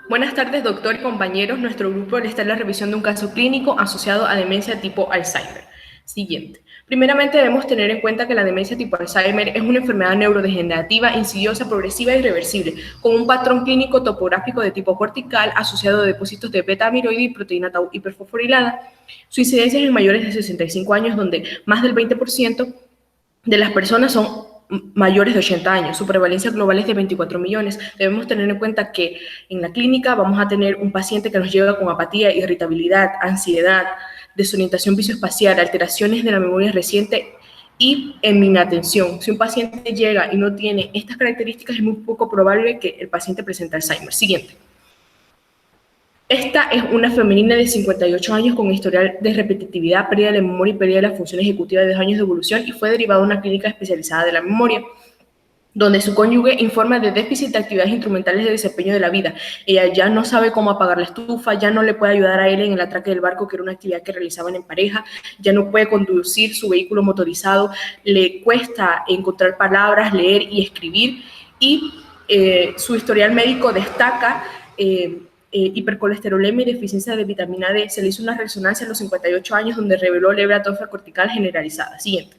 Buenas tardes, doctor y compañeros. Nuestro grupo le está en la revisión de un caso clínico asociado a demencia tipo Alzheimer. Siguiente. Primeramente, debemos tener en cuenta que la demencia tipo Alzheimer es una enfermedad neurodegenerativa, insidiosa, progresiva y reversible, con un patrón clínico topográfico de tipo cortical asociado a depósitos de beta-amiloide y proteína tau hiperfosforilada. Su incidencia es en mayores de 65 años, donde más del 20% de las personas son mayores de 80 años. Su prevalencia global es de 24 millones. Debemos tener en cuenta que en la clínica vamos a tener un paciente que nos llega con apatía, irritabilidad, ansiedad, desorientación visoespacial, alteraciones de la memoria reciente y en inatención. Si un paciente llega y no tiene estas características, es muy poco probable que el paciente presente Alzheimer. Siguiente. Esta es una femenina de 58 años con historial de repetitividad, pérdida de la memoria y pérdida de la función ejecutiva de 2 años de evolución y fue derivada de una clínica especializada de la memoria, donde su cónyuge informa de déficit de actividades instrumentales de desempeño de la vida. Ella ya no sabe cómo apagar la estufa, ya no le puede ayudar a él en el atraque del barco, que era una actividad que realizaban en pareja, ya no puede conducir su vehículo motorizado, le cuesta encontrar palabras, leer y escribir, y su historial médico destaca hipercolesterolemia y deficiencia de vitamina D. Se le hizo una resonancia a los 58 años donde reveló leve atrofia cortical generalizada. Siguiente.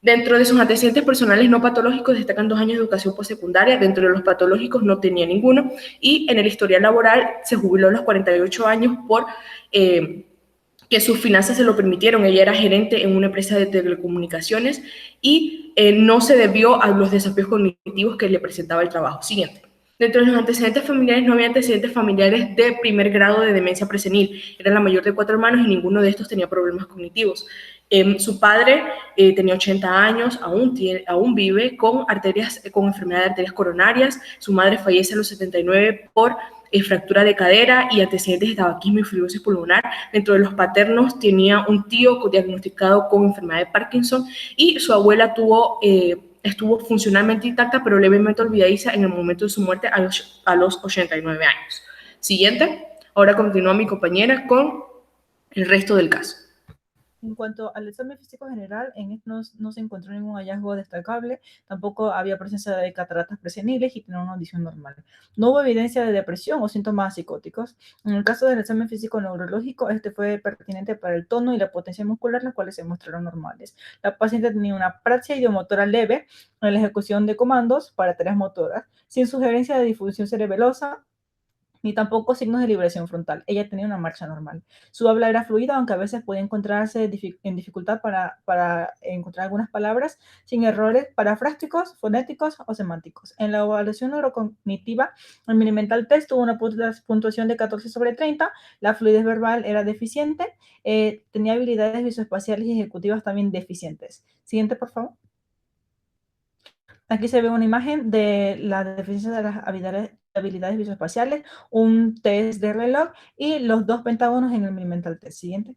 Dentro de sus antecedentes personales no patológicos destacan 2 años de educación postsecundaria, dentro de los patológicos no tenía ninguno, y en el historial laboral se jubiló a los 48 años por que sus finanzas se lo permitieron. Ella era gerente en una empresa de telecomunicaciones y no se debió a los desafíos cognitivos que le presentaba el trabajo. Siguiente. Dentro de los antecedentes familiares no había antecedentes familiares de primer grado de demencia presenil. Era la mayor de 4 hermanos y ninguno de estos tenía problemas cognitivos. Su padre tenía 80 años, aún vive con enfermedad de arterias coronarias. Su madre fallece a los 79 por fractura de cadera y antecedentes de tabaquismo y fibrosis pulmonar. Dentro de los paternos tenía un tío diagnosticado con enfermedad de Parkinson y su abuela estuvo funcionalmente intacta pero levemente olvidadiza en el momento de su muerte a los 89 años. Siguiente. Ahora continúa mi compañera con el resto del caso. En cuanto al examen físico general, en este no se encontró ningún hallazgo destacable, tampoco había presencia de cataratas preseniles y tenía una audición normal. No hubo evidencia de depresión o síntomas psicóticos. En el caso del examen físico neurológico, este fue pertinente para el tono y la potencia muscular, las cuales se mostraron normales. La paciente tenía una apraxia idiomotora leve en la ejecución de comandos para tareas motoras, sin sugerencia de disfunción cerebelosa, ni tampoco signos de liberación frontal. Ella tenía una marcha normal. Su habla era fluida, aunque a veces podía encontrarse en dificultad para encontrar algunas palabras sin errores parafrásticos, fonéticos o semánticos. En la evaluación neurocognitiva, el Mini-Mental Test tuvo una puntuación de 14/30. La fluidez verbal era deficiente. Tenía habilidades visoespaciales y ejecutivas también deficientes. Siguiente, por favor. Aquí se ve una imagen de la deficiencia de las habilidades visoespaciales, un test de reloj y los 2 pentágonos en el Mini-Mental Test. Siguiente.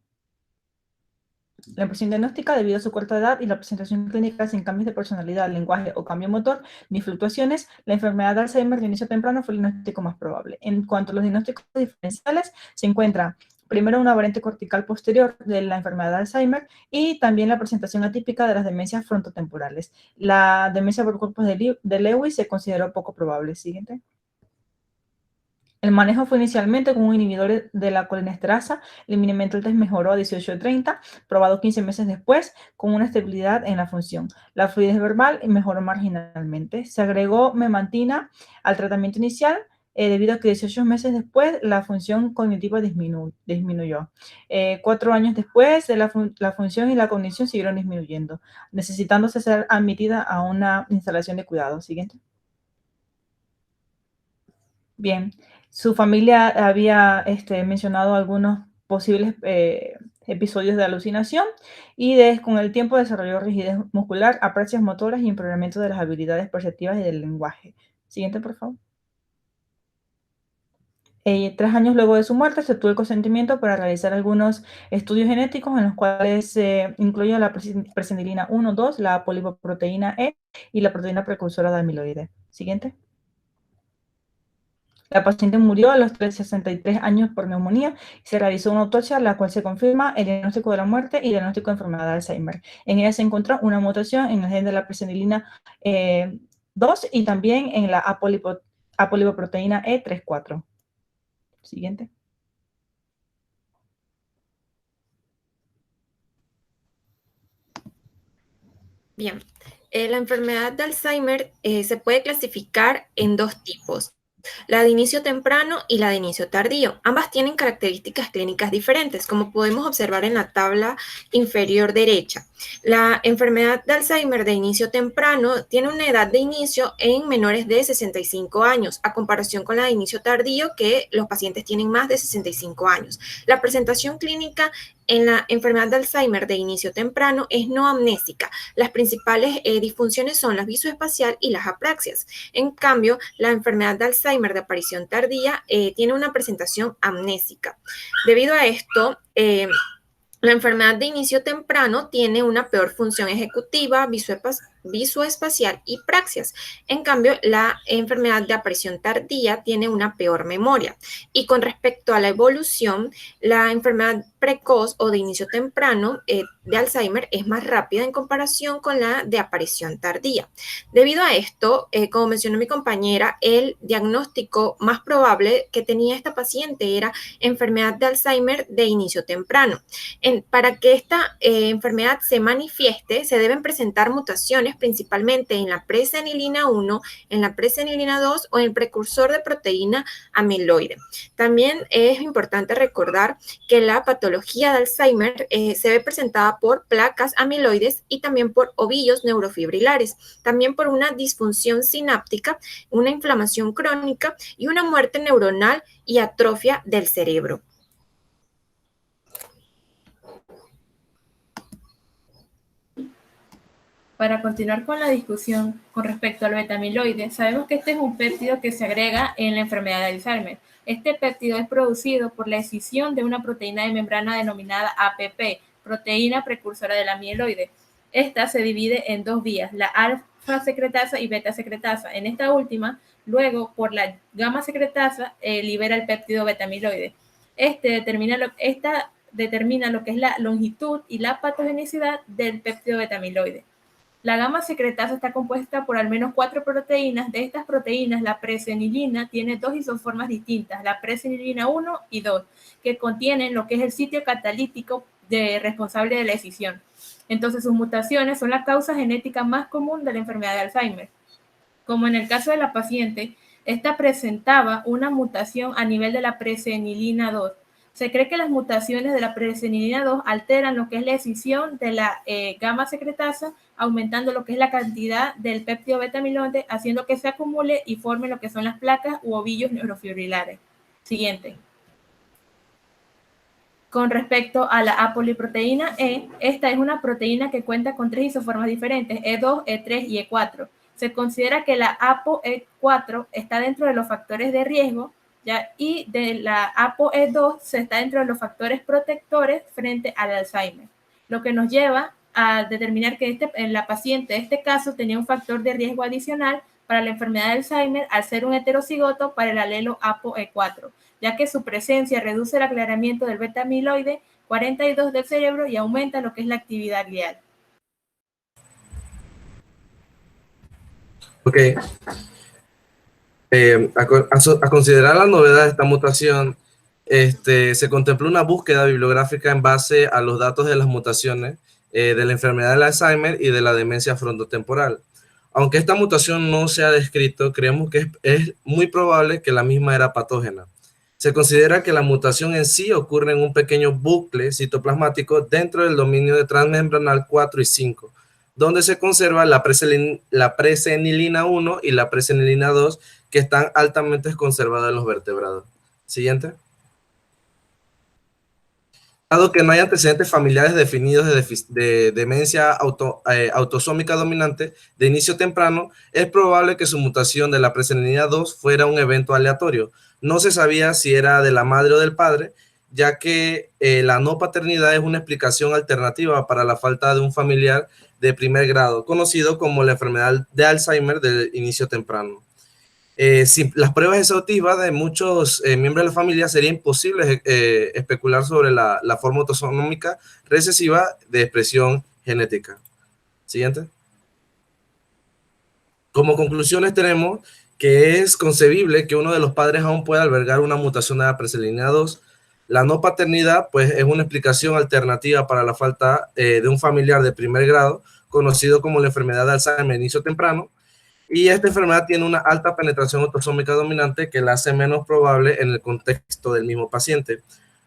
La impresión diagnóstica, debido a su corta edad y la presentación clínica sin cambios de personalidad, lenguaje o cambio motor, ni fluctuaciones, la enfermedad de Alzheimer de inicio temprano fue el diagnóstico más probable. En cuanto a los diagnósticos diferenciales, se encuentra primero una variante cortical posterior de la enfermedad de Alzheimer y también la presentación atípica de las demencias frontotemporales. La demencia por cuerpos de Lewis se consideró poco probable. Siguiente. El manejo fue inicialmente con un inhibidor de la colinesterasa. El Mini-Mental Test mejoró a 18/30, probado 15 meses después, con una estabilidad en la función. La fluidez verbal mejoró marginalmente. Se agregó memantina al tratamiento inicial, debido a que 18 meses después la función cognitiva disminuyó. 4 años después, la función y la cognición siguieron disminuyendo, necesitándose ser admitida a una instalación de cuidado. Siguiente. Bien, su familia había mencionado algunos posibles episodios de alucinación y con el tiempo desarrolló rigidez muscular, apraxias motoras y empeoramiento de las habilidades perceptivas y del lenguaje. Siguiente, por favor. 3 años luego de su muerte, se tuvo el consentimiento para realizar algunos estudios genéticos en los cuales se incluye la presenilina 1, 2, la polipoproteína E y la proteína precursora de amiloide. Siguiente. La paciente murió a los 63 años por neumonía y se realizó una autopsia, la cual se confirma el diagnóstico de la muerte y el diagnóstico de enfermedad de Alzheimer. En ella se encontró una mutación en el gen de la presenilina 2 y también en la apolipoproteína E34. Siguiente. Bien, la enfermedad de Alzheimer se puede clasificar en dos tipos, la de inicio temprano y la de inicio tardío. Ambas tienen características clínicas diferentes, como podemos observar en la tabla inferior derecha. La enfermedad de Alzheimer de inicio temprano tiene una edad de inicio en menores de 65 años, a comparación con la de inicio tardío, que los pacientes tienen más de 65 años. La presentación clínica en la enfermedad de Alzheimer de inicio temprano es no amnésica. Las principales disfunciones son la visoespacial y las apraxias. En cambio, la enfermedad de Alzheimer de aparición tardía tiene una presentación amnésica. Debido a esto, la enfermedad de inicio temprano tiene una peor función ejecutiva, visoespacial y praxias. En cambio, la enfermedad de aparición tardía tiene una peor memoria. Y con respecto a la evolución, la enfermedad precoz o de inicio temprano de Alzheimer es más rápida en comparación con la de aparición tardía. Debido a esto, como mencionó mi compañera, el diagnóstico más probable que tenía esta paciente era enfermedad de Alzheimer de inicio temprano. Para que esta enfermedad se manifieste, se deben presentar mutaciones principalmente en la presenilina 1, en la presenilina 2 o en el precursor de proteína amiloide. También es importante recordar que la patología de Alzheimer se ve presentada por placas amiloides y también por ovillos neurofibrilares, también por una disfunción sináptica, una inflamación crónica y una muerte neuronal y atrofia del cerebro. Para continuar con la discusión con respecto al beta-amiloide, sabemos que este es un péptido que se agrega en la enfermedad de Alzheimer. Este péptido es producido por la escisión de una proteína de membrana denominada APP, proteína precursora de la amiloide. Esta se divide en dos vías, la alfa secretasa y beta secretasa. En esta última, luego por la gamma secretasa, libera el péptido beta-amiloide. Esta determina lo que es la longitud y la patogenicidad del péptido beta-amiloide. La gamma secretasa está compuesta por al menos 4 proteínas. De estas proteínas, la presenilina tiene dos isoformas distintas, la presenilina 1 y 2, que contienen lo que es el sitio catalítico responsable de la escisión. Entonces, sus mutaciones son la causa genética más común de la enfermedad de Alzheimer. Como en el caso de la paciente, esta presentaba una mutación a nivel de la presenilina 2. Se cree que las mutaciones de la presenilina 2 alteran lo que es la escisión de la gamma secretasa, aumentando lo que es la cantidad del péptido beta-amiloide, haciendo que se acumule y forme lo que son las placas u ovillos neurofibrilares. Siguiente. Con respecto a la apoliproteína E, esta es una proteína que cuenta con 3 isoformas diferentes, E2, E3 y E4. Se considera que la ApoE4 está dentro de los factores de riesgo, ¿ya? Y de la ApoE2 se está dentro de los factores protectores frente al Alzheimer, lo que nos lleva a determinar que la paciente de este caso tenía un factor de riesgo adicional para la enfermedad de Alzheimer al ser un heterocigoto para el alelo ApoE4, ya que su presencia reduce el aclaramiento del beta-amiloide 42 del cerebro y aumenta lo que es la actividad glial. Ok. A considerar la novedad de esta mutación, se contempló una búsqueda bibliográfica en base a los datos de las mutaciones de la enfermedad del Alzheimer y de la demencia frontotemporal. Aunque esta mutación no se ha descrito, creemos que es muy probable que la misma era patógena. Se considera que la mutación en sí ocurre en un pequeño bucle citoplasmático dentro del dominio de transmembranal 4 y 5, donde se conserva la presenilina 1 y la presenilina 2, que están altamente conservadas en los vertebrados. Siguiente. Dado que no hay antecedentes familiares definidos de demencia autosómica dominante de inicio temprano, es probable que su mutación de la presenilina 2 fuera un evento aleatorio. No se sabía si era de la madre o del padre, ya que la no paternidad es una explicación alternativa para la falta de un familiar de primer grado, conocido como la enfermedad de Alzheimer de inicio temprano. Sin las pruebas exhaustivas de muchos miembros de la familia, sería imposible especular sobre la forma autosómica recesiva de expresión genética. Siguiente. Como conclusiones tenemos que es concebible que uno de los padres aún pueda albergar una mutación de la preselinidad 2. La no paternidad, pues, es una explicación alternativa para la falta de un familiar de primer grado, conocido como la enfermedad de Alzheimer de inicio temprano, y esta enfermedad tiene una alta penetración autosómica dominante que la hace menos probable en el contexto del mismo paciente.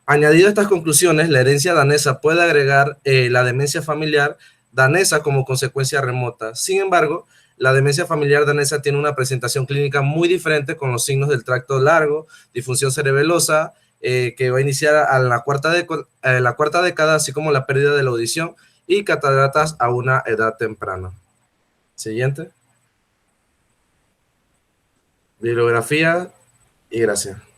Añadido a estas conclusiones, la herencia danesa puede agregar la demencia familiar danesa como consecuencia remota. Sin embargo, la demencia familiar danesa tiene una presentación clínica muy diferente, con los signos del tracto largo, disfunción cerebelosa, que va a iniciar a la cuarta década, así como la pérdida de la audición y cataratas a una edad temprana. Siguiente. Bibliografía y gracias.